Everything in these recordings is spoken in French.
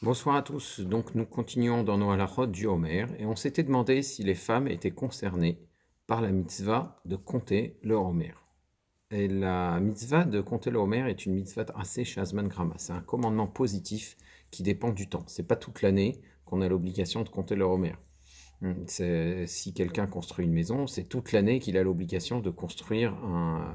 Bonsoir à tous. Donc, nous continuons dans nos halachot du Homer et on s'était demandé si les femmes étaient concernées par la mitzvah de compter le Homer. Et la mitzvah de compter le Homer est une mitzvah assez shazman grama. C'est un commandement positif qui dépend du temps. C'est pas toute l'année qu'on a l'obligation de compter le Homer. Si quelqu'un construit une maison, c'est toute l'année qu'il a l'obligation de construire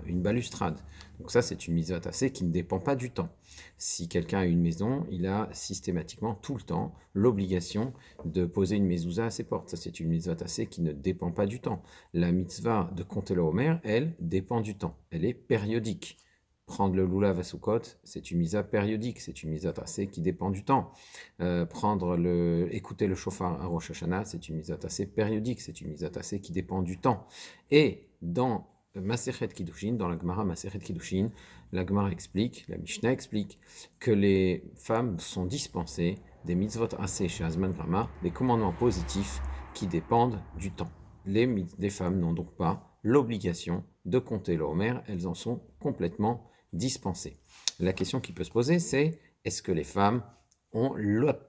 une balustrade. Donc ça, c'est une mitzvah tassée qui ne dépend pas du temps. Si quelqu'un a une maison, il a systématiquement tout le temps l'obligation de poser une mezouza à ses portes. Ça, c'est une mitzvah tassée qui ne dépend pas du temps. La mitzvah de compter le Homer, elle, dépend du temps. Elle est périodique. Prendre le lulav à Sukkot, c'est une misa périodique, c'est une misa tassée qui dépend du temps. Écouter le shofar à Rosh Hashanah, c'est une misa tassée périodique, c'est une misa tassée qui dépend du temps. Et dans Masechet Kiddushin, dans la Gemara Masechet Kiddushin, la Gemara explique, la Mishnah explique que les femmes sont dispensées des mitzvot assez chez Azman Grama, des commandements positifs qui dépendent du temps. Les femmes n'ont donc pas l'obligation de compter le Homer, elles en sont complètement dispensées. La question qui peut se poser, c'est est-ce que les femmes ont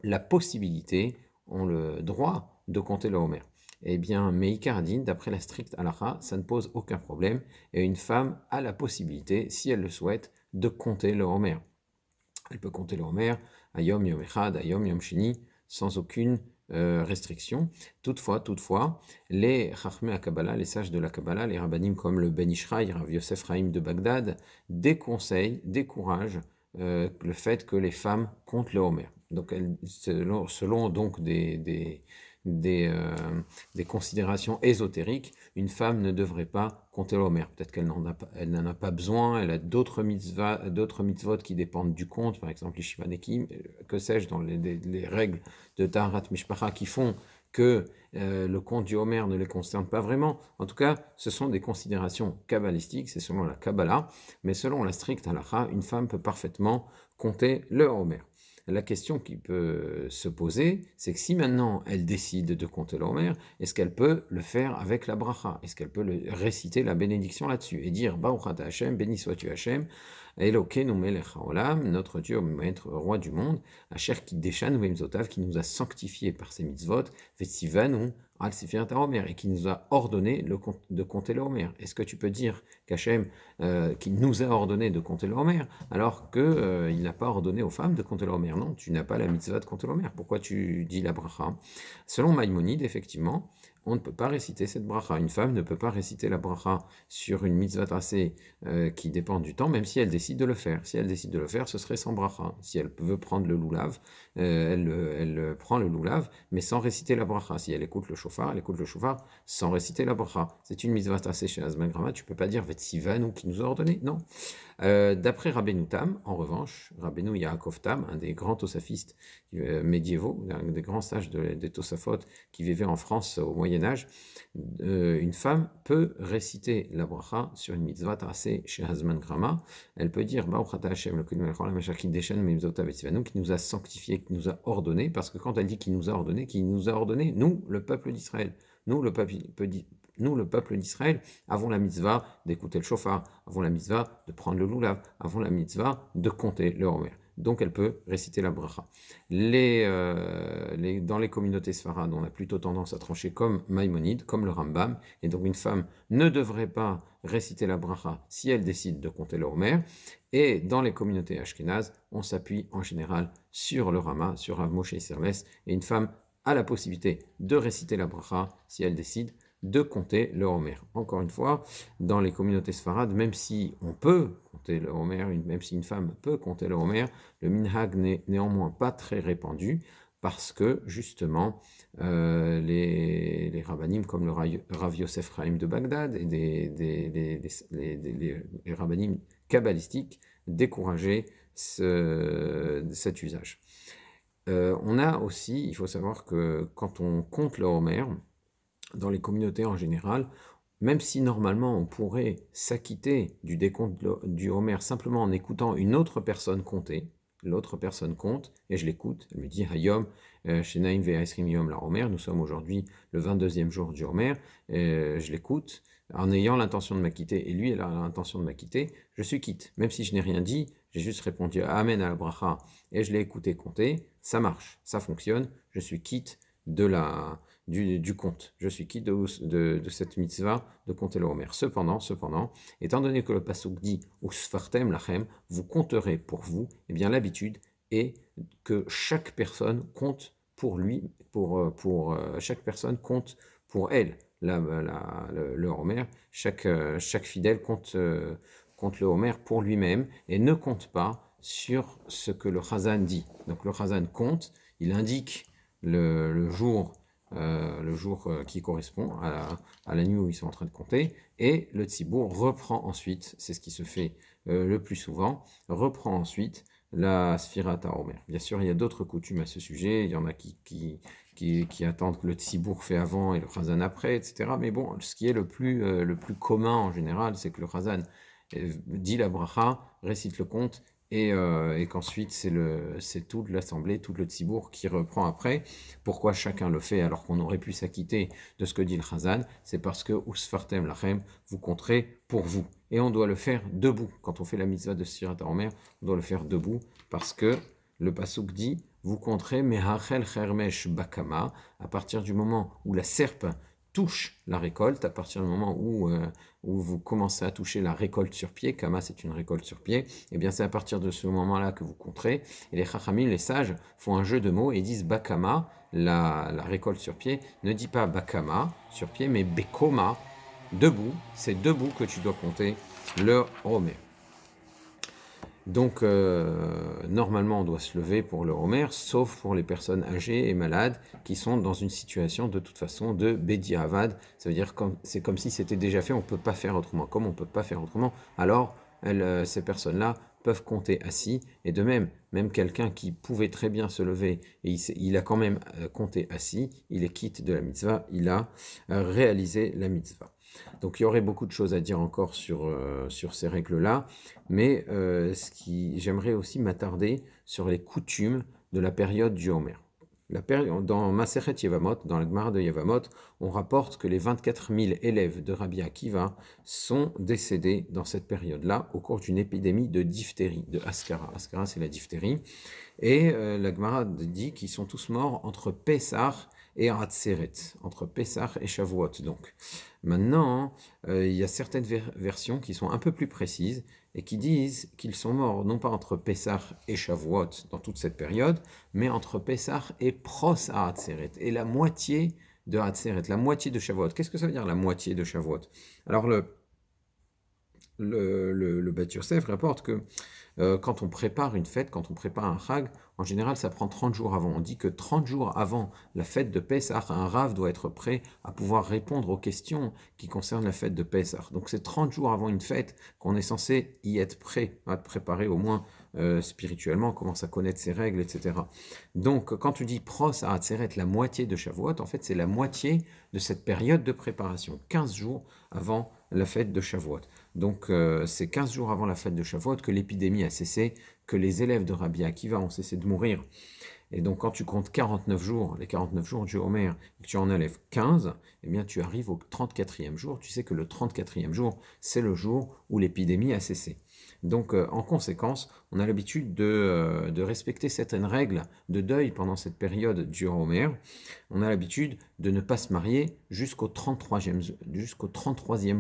la possibilité, ont le droit de compter le Homer? Eh bien, Meïkar dit, d'après la stricte halakha, ça ne pose aucun problème, et une femme a la possibilité, si elle le souhaite, de compter le Homer. Elle peut compter le Homer, Ayom Yom Echad, Ayom Yom Sheni, sans aucune restriction. Toutefois, les Chachmei à Kabbalah, les sages de la Kabbalah, les rabbanim comme le Ben Ishraï, Rav Yosef Chaim de Bagdad, découragent le fait que les femmes comptent le Homer. Donc, selon donc des, euh, des considérations ésotériques, une femme ne devrait pas compter le Homer. Peut-être qu'elle n'en a pas besoin, elle a d'autres mitzvot qui dépendent du compte, par exemple les Shiva Nekim, que sais-je, dans les règles de Taharat Mishpacha qui font que le compte du Homer ne les concerne pas vraiment. En tout cas, ce sont des considérations kabbalistiques, c'est selon la Kabbalah, mais selon la stricte halakha, une femme peut parfaitement compter le Homer. La question qui peut se poser, c'est que si maintenant elle décide de compter le Homer, est-ce qu'elle peut le faire avec la bracha? Est-ce qu'elle peut réciter la bénédiction là-dessus et dire Baruch ata Hashem, béni sois-tu Hashem, Elokeinu melech haolam, notre Dieu, maître roi du monde, Asher kiddeshanu v'imzotav, qui nous a sanctifiés par ses mitzvot, Vetzivanu al Sefirat HaOmer, et qui nous a ordonné de compter le Homer. Est-ce que tu peux dire qu'Hachem, qui nous a ordonné de compter le Homer, alors qu'il n'a pas ordonné aux femmes de compter le Homer? Non, tu n'as pas la mitzvah de compter le Homer. Pourquoi tu dis la bracha? Selon Maïmonide, effectivement, on ne peut pas réciter cette bracha. Une femme ne peut pas réciter la bracha sur une mitzvah tracée qui dépend du temps, même si elle décide de le faire. Si elle décide de le faire, ce serait sans bracha. Si elle veut prendre le loulav, elle prend le loulav, mais sans réciter la bracha. Si elle écoute le shofar sans réciter la bracha. C'est une mitzvah tracée chez Azman Grama. Tu peux pas dire Vetsivan ou qui nous a ordonné. Non. D'après Rabbeinu Tam, en revanche, Rabbeinu Yaakov Tam, un des grands tosafistes médiévaux, un des grands sages des Tosafot qui vivaient en France au Moyen-Âge, une femme peut réciter la bracha sur une mitzvah tracée chez Hazman Grama. Elle peut dire Baruch ata Hashem, qui nous a sanctifié, qui nous a ordonné, parce que quand elle dit qui nous a ordonné, nous, le peuple d'Israël. Nous, le peuple d'Israël, avons la mitzvah d'écouter le shofar, avons la mitzvah de prendre le lulav, avons la mitzvah de compter le homer. Donc elle peut réciter la bracha. Dans les communautés sfarades, on a plutôt tendance à trancher comme Maïmonide, comme le Rambam, et donc une femme ne devrait pas réciter la bracha si elle décide de compter le homer. Et dans les communautés ashkénazes, on s'appuie en général sur le Rama, sur Rav Moshe Isserles, et une femme a la possibilité de réciter la bracha si elle décide de compter le Homer. Encore une fois, dans les communautés sfarades, même si on peut compter le Homer, même si une femme peut compter le Homer, le minhag n'est néanmoins pas très répandu parce que justement les rabbinim comme le Rav Yosef Chaim de Bagdad et les rabbinim kabbalistiques décourageaient cet usage. On a aussi, il faut savoir que quand on compte le Homer, dans les communautés en général, même si normalement on pourrait s'acquitter du décompte du Homer simplement en écoutant une autre personne compter, l'autre personne compte, et je l'écoute, elle me dit Hayom, Shenaim Ve'aisrim Yom la Homer, nous sommes aujourd'hui le 22e jour du Homer, je l'écoute, en ayant l'intention de m'acquitter, et lui, elle a l'intention de m'acquitter, je suis quitte. Même si je n'ai rien dit, j'ai juste répondu Amen à la bracha et je l'ai écouté compter, ça marche, ça fonctionne, je suis quitte du compte. Je suis quitte de cette mitzvah de compter le Homer. Cependant, étant donné que le pasuk dit Usfartem lachem, vous compterez pour vous, eh bien l'habitude est que chaque personne compte pour lui, chaque personne compte pour elle. Le Homer, chaque fidèle compte le Homer pour lui-même et ne compte pas sur ce que le Chazan dit. Donc le Chazan compte, il indique le jour qui correspond à la nuit où ils sont en train de compter, et le Tzibour reprend ensuite, c'est ce qui se fait le plus souvent, reprend ensuite la Sfirat HaOmer. Bien sûr, il y a d'autres coutumes à ce sujet, il y en a qui attendent que le Tzibour fait avant et le Chazan après, etc. Mais bon, ce qui est le plus commun en général, c'est que le Chazan dit la bracha, récite le compte, et qu'ensuite c'est toute l'assemblée, tout le tzibour qui reprend après. Pourquoi chacun le fait alors qu'on aurait pu s'acquitter de ce que dit le Chazan? C'est parce que Usfartem lachem, vous compterez pour vous. Et on doit le faire debout. Quand on fait la mitzvah de Sirat HaOmer, on doit le faire debout parce que le pasuk dit vous compterez Mehachel Chermesh Bakama, à partir du moment où la serpe touche la récolte, à partir du moment où vous commencez à toucher la récolte sur pied, Kama c'est une récolte sur pied, et bien c'est à partir de ce moment-là que vous compterez. Et les Chachamim, les sages, font un jeu de mots et disent Bakama, la récolte sur pied, ne dit pas Bakama, sur pied, mais Bekoma, debout, c'est debout que tu dois compter le Homer. Donc, normalement, on doit se lever pour le Homer, sauf pour les personnes âgées et malades qui sont dans une situation de toute façon de Bedi Avad. Ça veut dire que c'est comme si c'était déjà fait, on ne peut pas faire autrement. Comme on ne peut pas faire autrement, alors ces personnes-là peuvent compter assis. Et de même quelqu'un qui pouvait très bien se lever et il a quand même compté assis, il est quitte de la mitzvah, il a réalisé la mitzvah. Donc il y aurait beaucoup de choses à dire encore sur ces règles-là, mais j'aimerais aussi m'attarder sur les coutumes de la période du Homer. Dans Masechet Yevamot, dans la Gemara de Yevamot, on rapporte que les 24 000 élèves de Rabbi Akiva sont décédés dans cette période-là au cours d'une épidémie de diphtérie, de Askara. Askara, c'est la diphtérie. Et la Gemara dit qu'ils sont tous morts entre Pessah et Atzeret, entre Pessah et Shavuot. Donc, maintenant, il y a certaines versions qui sont un peu plus précises et qui disent qu'ils sont morts non pas entre Pessah et Shavuot dans toute cette période, mais entre Pessah et Pros à Atzeret, et la moitié de Atzeret, la moitié de Shavuot. Qu'est-ce que ça veut dire la moitié de Shavuot? Alors le Beth Yosef rapporte que quand on prépare une fête, quand on prépare un Chag, en général, ça prend 30 jours avant. On dit que 30 jours avant la fête de Pessah, un Rav doit être prêt à pouvoir répondre aux questions qui concernent la fête de Pessah. Donc c'est 30 jours avant une fête qu'on est censé y être prêt, à te préparer au moins spirituellement, commence à connaître ses règles, etc. Donc quand tu dis Pros à Atzeret, la moitié de Shavuot, en fait c'est la moitié de cette période de préparation, 15 jours avant la fête de Shavuot. Donc c'est 15 jours avant la fête de Shavuot que l'épidémie a cessé, que les élèves de Rabbi Akiva ont cessé de mourir. Et donc quand tu comptes 49 jours, les 49 jours du Homer, et que tu en enlèves 15, eh bien tu arrives au 34e jour. Tu sais que le 34e jour, c'est le jour où l'épidémie a cessé. Donc en conséquence, on a l'habitude de respecter certaines règles de deuil pendant cette période du Homer. On a l'habitude de ne pas se marier jusqu'au 33e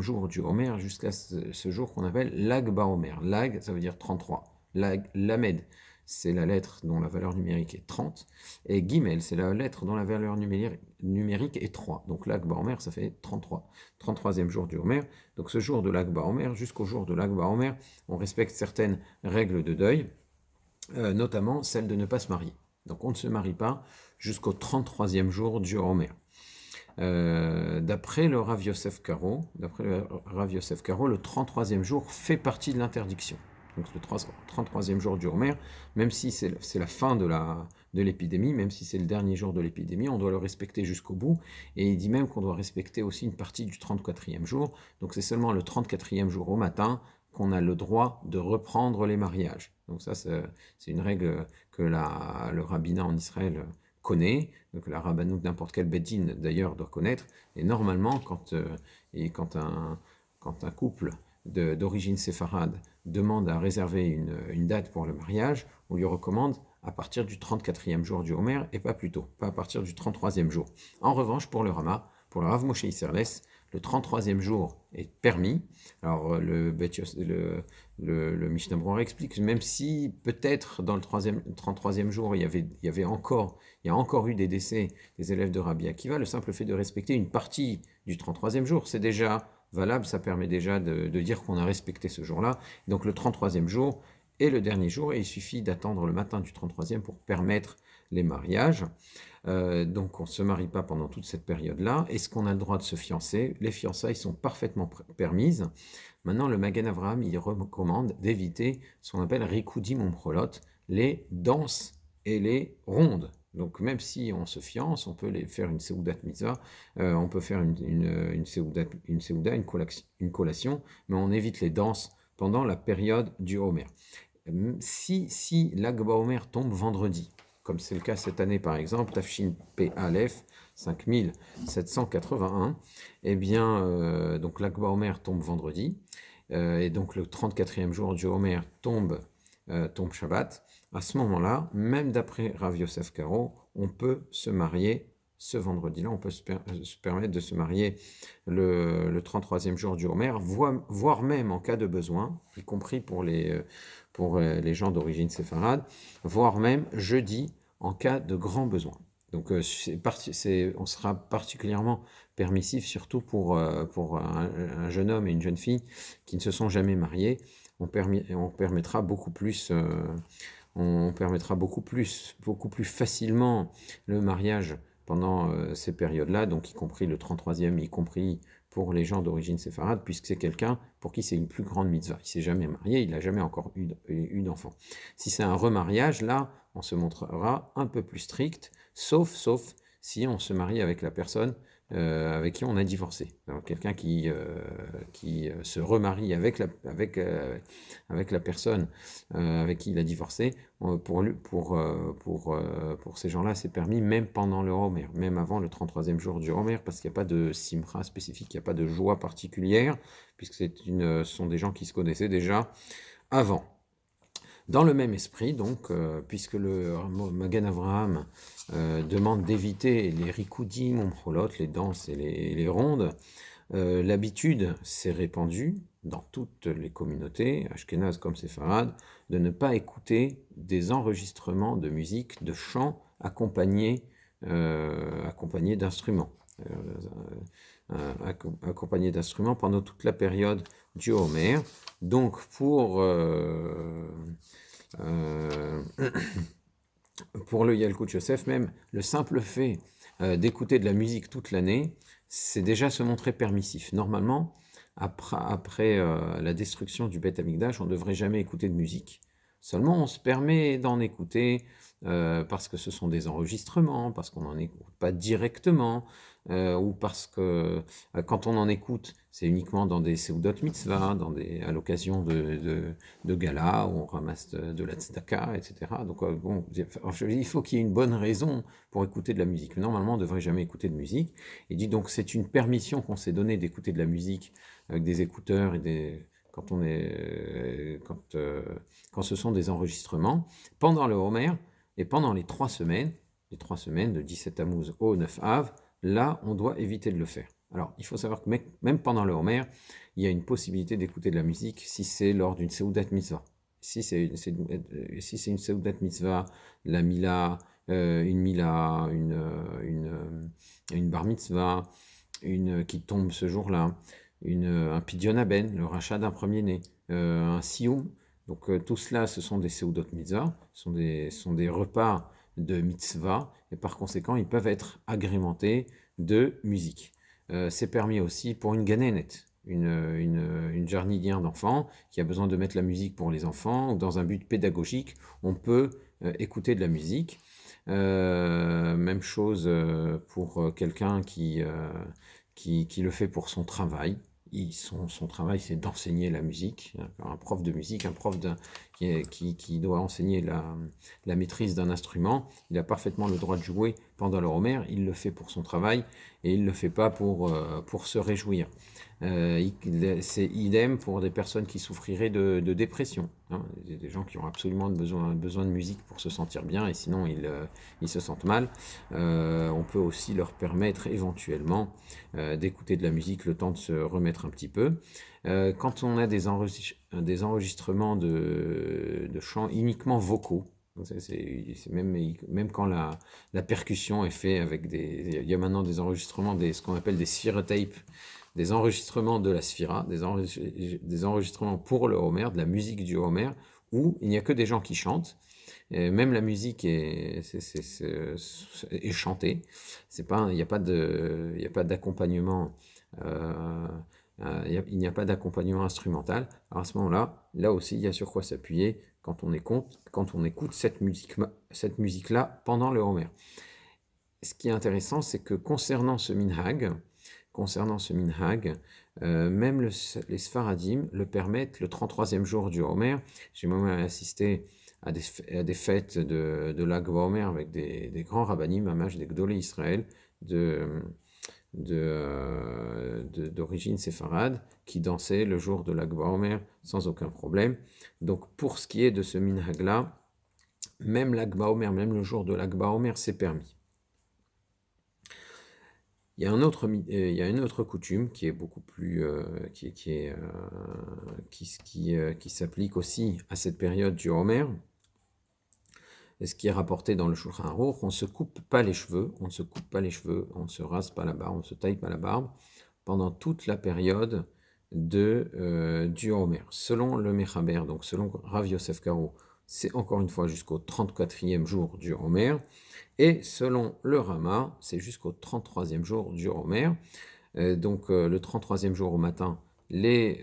jour du Homer, jusqu'à ce jour qu'on appelle Lag Baomer. Lag, ça veut dire 33. Lamed, c'est la lettre dont la valeur numérique est 30, et Gimel, c'est la lettre dont la valeur numérique est 3. Donc Lag Baomer, ça fait 33. 33e jour du Homer. Donc ce jour de Lag Baomer, jusqu'au jour de Lag Baomer, on respecte certaines règles de deuil, notamment celle de ne pas se marier. Donc on ne se marie pas jusqu'au 33e jour du Homer. D'après le Rav Yosef Karo, le 33e jour fait partie de l'interdiction. Donc le 33e jour du Homer, même si c'est la fin de l'épidémie, même si c'est le dernier jour de l'épidémie, on doit le respecter jusqu'au bout. Et il dit même qu'on doit respecter aussi une partie du 34e jour. Donc c'est seulement le 34e jour au matin qu'on a le droit de reprendre les mariages. Donc ça, c'est une règle que le rabbinat en Israël connaît, que la rabbanout n'importe quel beddin d'ailleurs doit connaître. Et normalement, quand un couple d'origine séfarade demande à réserver une date pour le mariage, on lui recommande à partir du 34e jour du Homer et pas plus tôt, pas à partir du 33e jour. En revanche, pour le Rama, pour le Rav Moshe Isserles, le 33e jour est permis. Alors le Mishnah Brura explique, même si peut-être dans le 33e jour, il y a encore eu des décès des élèves de Rabbi Akiva, le simple fait de respecter une partie du 33e jour, c'est déjà valable, ça permet déjà de dire qu'on a respecté ce jour-là. Donc le 33e jour est le dernier jour et il suffit d'attendre le matin du 33e pour permettre les mariages. Donc on ne se marie pas pendant toute cette période-là. Est-ce qu'on a le droit de se fiancer? Les fiançailles sont parfaitement permises. Maintenant, le Magen Avraham, il recommande d'éviter ce qu'on appelle Rikudim Umcholot, les danses et les rondes. Donc même si on se fiance, on peut faire une Seudat Mitzvah, on peut faire une Seuda, une collation, mais on évite les danses pendant la période du Homer. Si l'Ag BaOmer tombe vendredi, comme c'est le cas cette année par exemple, Tafshin P Aleph 5781, eh bien, donc l'Ag BaOmer tombe vendredi, et donc le 34e jour du Homer tombe Shabbat. À ce moment-là, même d'après Rav Yosef Karo, on peut se marier ce vendredi-là, on peut se permettre de se marier le 33e jour du Homer, voire même en cas de besoin, y compris pour les gens d'origine séfarade, voire même jeudi en cas de grand besoin. Donc on sera particulièrement permissif, surtout pour un jeune homme et une jeune fille qui ne se sont jamais mariés. On permettra beaucoup plus facilement le mariage pendant ces périodes-là, donc y compris le 33e, y compris pour les gens d'origine séfarade, puisque c'est quelqu'un pour qui c'est une plus grande mitzvah. Il ne s'est jamais marié, il n'a jamais encore eu d'enfant. Si c'est un remariage, là, on se montrera un peu plus strict, sauf si on se marie avec la personne avec qui on a divorcé. Quelqu'un qui se remarie avec la personne avec qui il a divorcé, pour ces gens-là, c'est permis même pendant le Homer, même avant le 33e jour du Homer, parce qu'il n'y a pas de simra spécifique, il n'y a pas de joie particulière, puisque ce sont des gens qui se connaissaient déjà avant. Dans le même esprit, donc, puisque le Magen Avraham demande d'éviter les rikudim, umcholot, les danses et les rondes, l'habitude s'est répandue dans toutes les communautés, ashkénazes comme séfarades, de ne pas écouter des enregistrements de musique, de chants accompagnés d'instruments. Accompagnés d'instruments pendant toute la période du Homer. Donc pour le Yalkut Yosef, même le simple fait d'écouter de la musique toute l'année, c'est déjà se montrer permissif. Normalement, après la destruction du Beth Amikdash, on ne devrait jamais écouter de musique. Seulement, on se permet d'en écouter parce que ce sont des enregistrements, parce qu'on n'en écoute pas directement, ou parce que quand on en écoute, c'est uniquement dans des Seudot Mitzvah, à l'occasion de galas, où on ramasse de la tzedaka, etc. Donc il faut qu'il y ait une bonne raison pour écouter de la musique. Normalement, on ne devrait jamais écouter de musique. Il dit donc c'est une permission qu'on s'est donnée d'écouter de la musique avec des écouteurs et quand ce sont des enregistrements, pendant le Homer et pendant les 3 semaines de 17 Tammuz au 9 Av, là, on doit éviter de le faire. Alors, il faut savoir que même pendant le Homer, il y a une possibilité d'écouter de la musique si c'est lors d'une Seudat Mitzvah. Si c'est une Seudat Mitzvah, la Mila, une Mila, une Bar Mitzvah, qui tombe ce jour-là, un Pidyon Haben, le rachat d'un premier-né, un Sioum. Donc tout cela, ce sont des Seudot Mitzvah, ce sont des repas de mitzvah, et par conséquent, ils peuvent être agrémentés de musique. C'est permis aussi pour une ganénet, une jarnidienne d'enfants qui a besoin de mettre la musique pour les enfants, ou dans un but pédagogique, on peut écouter de la musique. Même chose pour quelqu'un qui le fait pour son travail. Son travail, c'est d'enseigner la musique. Un prof de musique, qui doit enseigner la maîtrise d'un instrument, il a parfaitement le droit de jouer pendant le Homer, il le fait pour son travail et il ne le fait pas pour se réjouir. C'est idem pour des personnes qui souffriraient de dépression. Hein. Des gens qui ont absolument besoin de musique pour se sentir bien et sinon ils se sentent mal. On peut aussi leur permettre éventuellement d'écouter de la musique le temps de se remettre un petit peu. Quand on a des enregistrements de chants uniquement vocaux, c'est même quand la percussion est faite avec il y a maintenant des enregistrements, ce qu'on appelle des Sphira Tape, des enregistrements de la Sphira, des enregistrements pour le Homer, de la musique du Homer, où il n'y a que des gens qui chantent. Et même la musique est chantée. Il n'y a pas d'accompagnement. Il n'y a pas d'accompagnement instrumental. Alors à ce moment-là, là aussi, il y a sur quoi s'appuyer quand on écoute cette musique-là pendant le Homer. Ce qui est intéressant, c'est que concernant ce minhag, même les Sfaradim le permettent le 33e jour du Homer. J'ai moi assisté à des fêtes de Lag BaOmer avec des grands rabbinim, mamash, des Gdolé Israël, d'origine séfarade, qui dansaient le jour de Lag BaOmer sans aucun problème. Donc pour ce qui est de ce minhag-là, même Lag BaOmer, même le jour de Lag BaOmer, c'est permis. Il y a une autre coutume qui est beaucoup plus qui s'applique aussi à cette période du Homer. Et ce qui est rapporté dans le Shulchan Aruch, on ne se coupe pas les cheveux, on ne se rase pas la barbe, on ne se taille pas la barbe pendant toute la période du Homer. Selon le Mechaber, donc selon Rav Yosef Karo, c'est encore une fois jusqu'au 34e jour du Homer. Et selon le Rama, c'est jusqu'au 33e jour du Homer. Donc le 33e jour au matin, les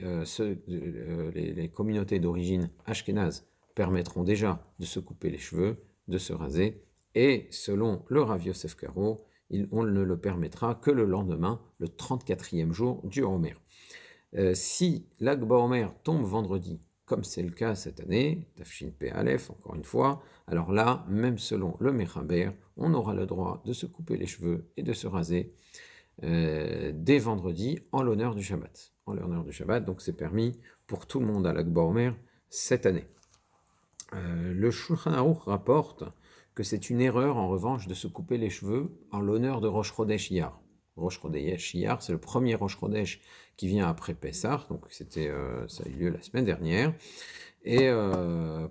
communautés d'origine ashkénaze permettront déjà de se couper les cheveux, de se raser. Et selon le Rav Yosef Karo, on ne le permettra que le lendemain, le 34e jour du Homer. Si Lag BaOmer tombe vendredi, comme c'est le cas cette année, Tafshin Pe Aleph, encore une fois, alors là, même selon le Mechaber, on aura le droit de se couper les cheveux et de se raser dès vendredi en l'honneur du Shabbat. Donc c'est permis pour tout le monde à Lag BaOmer cette année. Le Shulchan Aruch rapporte que c'est une erreur en revanche de se couper les cheveux en l'honneur de Rosh Chodesh Iyar. Rosh Chodesh Iyar, c'est le premier Rosh Chodesh qui vient après Pessah, donc ça a eu lieu la semaine dernière. Et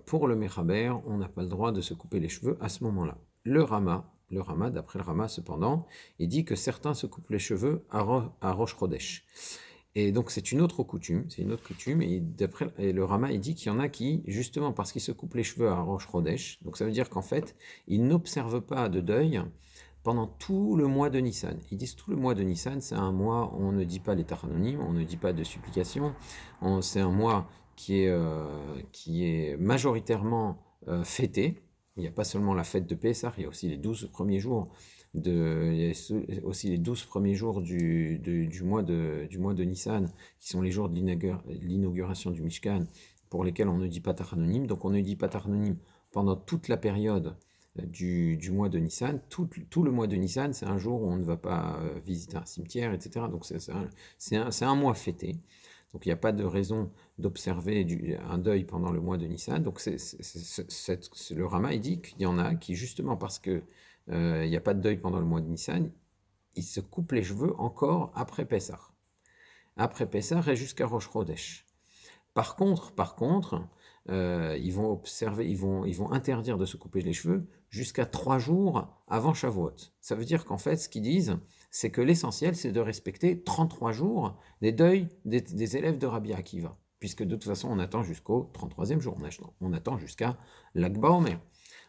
pour le Mechaber, on n'a pas le droit de se couper les cheveux à ce moment-là. Le Rama, d'après le Rama cependant, il dit que certains se coupent les cheveux à Rosh Chodesh. Et donc c'est une autre coutume, et le Rama il dit qu'il y en a qui, justement parce qu'ils se coupent les cheveux à Rosh Chodesh, donc ça veut dire qu'en fait, ils n'observent pas de deuil pendant tout le mois de Nissan. Ils disent tout le mois de Nissan, c'est un mois où on ne dit pas les tachanonim, on ne dit pas de supplication, c'est un mois qui est majoritairement fêté. Il n'y a pas seulement la fête de Pessah, il y a aussi les 12 premiers jours du mois de Nissan, qui sont les jours de l'inauguration du Mishkan, pour lesquels on ne dit pas tachanonim. Donc on ne dit pas tachanonim pendant toute la période du mois de Nissan. Tout le mois de Nissan, c'est un jour où on ne va pas visiter un cimetière, etc. Donc c'est un mois fêté. Donc il n'y a pas de raison d'observer un deuil pendant le mois de Nissan. Donc le Rama il dit qu'il y en a qui, justement parce que il n'y a pas de deuil pendant le mois de Nissan, ils se coupent les cheveux encore après Pessah. Après Pessah et jusqu'à Rosh Chodesh. Par contre, ils vont interdire de se couper les cheveux jusqu'à 3 jours avant Shavuot. Ça veut dire qu'en fait, ce qu'ils disent, c'est que l'essentiel, c'est de respecter 33 jours des deuils des élèves de Rabbi Akiva. Puisque de toute façon, on attend jusqu'au 33e jour. On attend jusqu'à Lag BaOmer.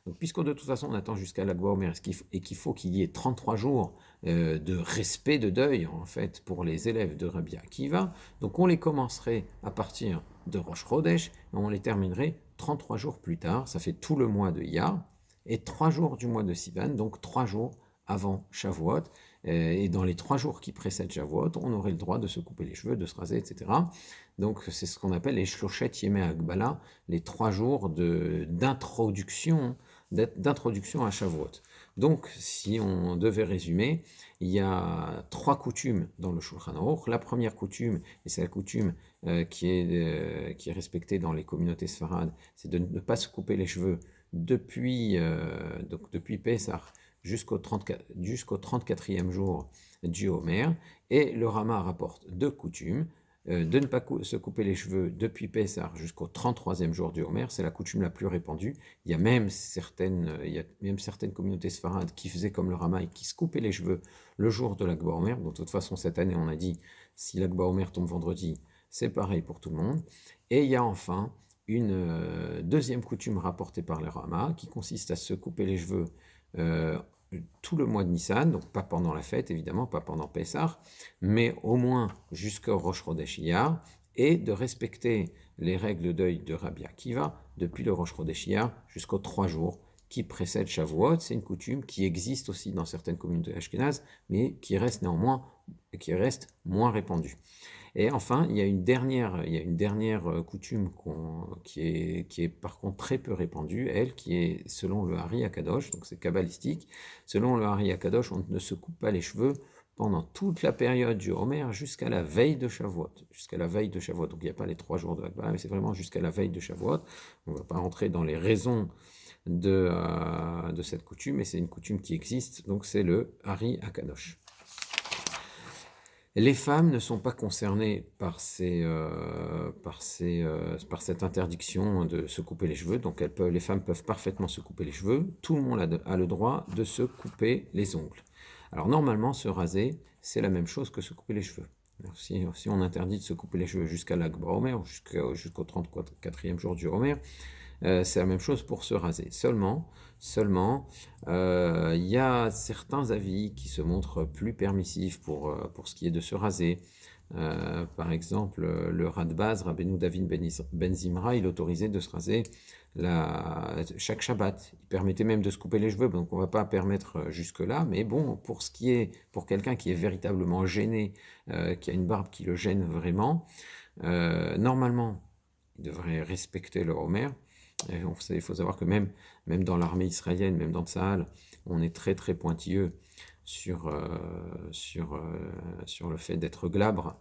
Donc, puisque de toute façon, on attend jusqu'à Lag BaOmer et qu'il faut qu'il y ait 33 jours de respect, de deuil, en fait, pour les élèves de Rabbi Akiva, donc on les commencerait à partir de Rosh Chodesh, et on les terminerait 33 jours plus tard. Ça fait tout le mois de Iyar, et 3 jours du mois de Sivan, donc 3 jours avant Shavuot, et dans les 3 jours qui précèdent Shavuot, on aurait le droit de se couper les cheveux, de se raser, etc. Donc c'est ce qu'on appelle les Shloshet Yemei Hagbala, les 3 jours d'introduction à Shavuot. Donc si on devait résumer, il y a 3 coutumes dans le Shulchan Aruch. La première coutume, et c'est la coutume qui est respectée dans les communautés sfarades, c'est de ne pas se couper les cheveux depuis Pessah jusqu'au 34e jour du Homer. Et le Rama rapporte 2 coutumes. De ne pas se couper les cheveux depuis Pessah jusqu'au 33e jour du Homer, c'est la coutume la plus répandue. Il y a même certaines communautés sfarades qui faisaient comme le Rama et qui se coupaient les cheveux le jour de l'Akba Omer. Donc, de toute façon, cette année, on a dit, si l'Akba Omer tombe vendredi, c'est pareil pour tout le monde. Et il y a enfin une deuxième coutume rapportée par le Rama qui consiste à se couper les cheveux tout le mois de Nissan, donc pas pendant la fête évidemment, pas pendant Pessah, mais au moins jusqu'au Rosh Chodesh Iyar, et de respecter les règles de deuil de Rabbi Akiva depuis le Rosh Chodesh Iyar jusqu'aux 3 jours qui précèdent Shavuot. C'est une coutume qui existe aussi dans certaines communautés ashkénazes, mais qui reste néanmoins moins répandue. Et enfin, il y a une dernière coutume qui est par contre très peu répandue, elle, qui est selon le Hari Akadosh, donc c'est kabbalistique. Selon le Hari Akadosh, on ne se coupe pas les cheveux pendant toute la période du Homer jusqu'à la veille de Shavuot. Jusqu'à la veille de Shavuot. Donc il n'y a pas les 3 jours de Hakbala, mais c'est vraiment jusqu'à la veille de Shavuot. On ne va pas rentrer dans les raisons de cette coutume, mais c'est une coutume qui existe, donc c'est le Hari Akadosh. Les femmes ne sont pas concernées par cette interdiction de se couper les cheveux, donc les femmes peuvent parfaitement se couper les cheveux. Tout le monde a le droit de se couper les ongles. Alors normalement, se raser, c'est la même chose que se couper les cheveux. Alors, si on interdit de se couper les cheveux jusqu'à l'Akba Omer, jusqu'au 34e jour du Homer, c'est la même chose pour se raser. Seulement, il y a certains avis qui se montrent plus permissifs pour ce qui est de se raser. Par exemple, le Radbaz, Rabbeinu David Ben Zimra, il autorisait de se raser chaque Shabbat. Il permettait même de se couper les cheveux, donc on ne va pas permettre jusque-là. Mais bon, pour quelqu'un qui est véritablement gêné, qui a une barbe qui le gêne vraiment, normalement, il devrait respecter le Homer. Il faut savoir que même dans l'armée israélienne, même dans Tsahal, on est très très pointilleux sur le fait d'être glabre.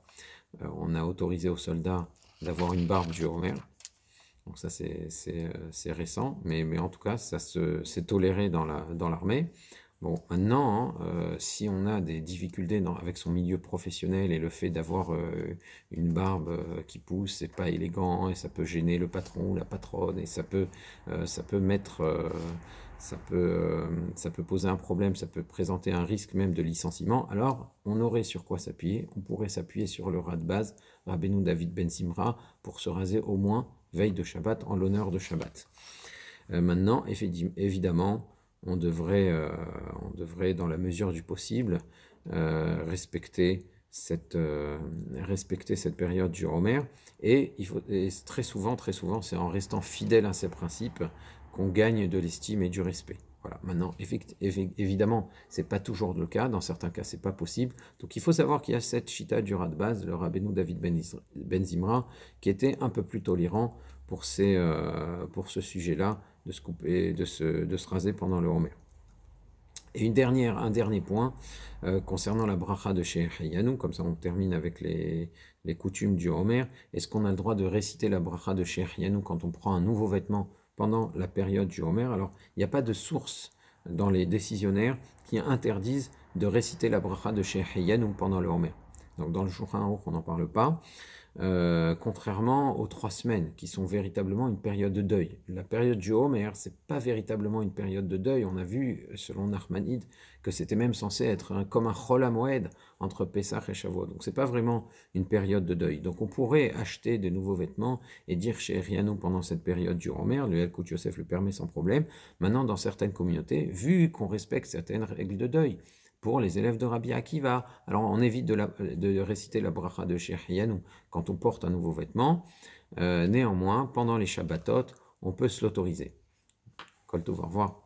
On a autorisé aux soldats d'avoir une barbe du Homer. Donc ça c'est récent, mais en tout cas c'est toléré dans l'armée. Bon, maintenant, si on a des difficultés avec son milieu professionnel et le fait d'avoir une barbe qui pousse, c'est pas élégant et ça peut gêner le patron ou la patronne et ça peut poser un problème, ça peut présenter un risque même de licenciement, alors on aurait sur quoi s'appuyer. On pourrait s'appuyer sur le Radbaz, Rabbeinu David Ben Zimra, pour se raser au moins veille de Shabbat en l'honneur de Shabbat. Maintenant, évidemment, on devrait, dans la mesure du possible, respecter cette période du Homer. Et très souvent, c'est en restant fidèle à ces principes qu'on gagne de l'estime et du respect. Voilà. Maintenant, évidemment, c'est pas toujours le cas. Dans certains cas, c'est pas possible. Donc, il faut savoir qu'il y a cette chita du Radbaz, le Rabbeinu David Ben Zimra, qui était un peu plus tolérant pour ce sujet-là, de se couper, de se raser pendant le Homer. Et un dernier point concernant la bracha de Shehecheyanu, comme ça on termine avec les coutumes du Homer. Est-ce qu'on a le droit de réciter la bracha de Shehecheyanu quand on prend un nouveau vêtement pendant la période du Homer? Alors, il n'y a pas de source dans les décisionnaires qui interdisent de réciter la bracha de Shehecheyanu pendant le Homer. Donc dans le Shulchan Aruch, on n'en parle pas. Contrairement aux 3 semaines qui sont véritablement une période de deuil. La période du Homer, c'est pas véritablement une période de deuil. On a vu, selon Nachmanide, que c'était même censé être comme un Chol HaMoed entre Pessah et Shavuot. Donc c'est pas vraiment une période de deuil. Donc on pourrait acheter de nouveaux vêtements et dire chez Rianou pendant cette période du Homer, le Yalkut Yosef le permet sans problème. Maintenant, dans certaines communautés, vu qu'on respecte certaines règles de deuil, pour les élèves de Rabbi Akiva. Alors on évite de réciter la bracha de Shehecheyanu quand on porte un nouveau vêtement. Néanmoins, pendant les Shabbatot, on peut se l'autoriser. Kol tov, au revoir.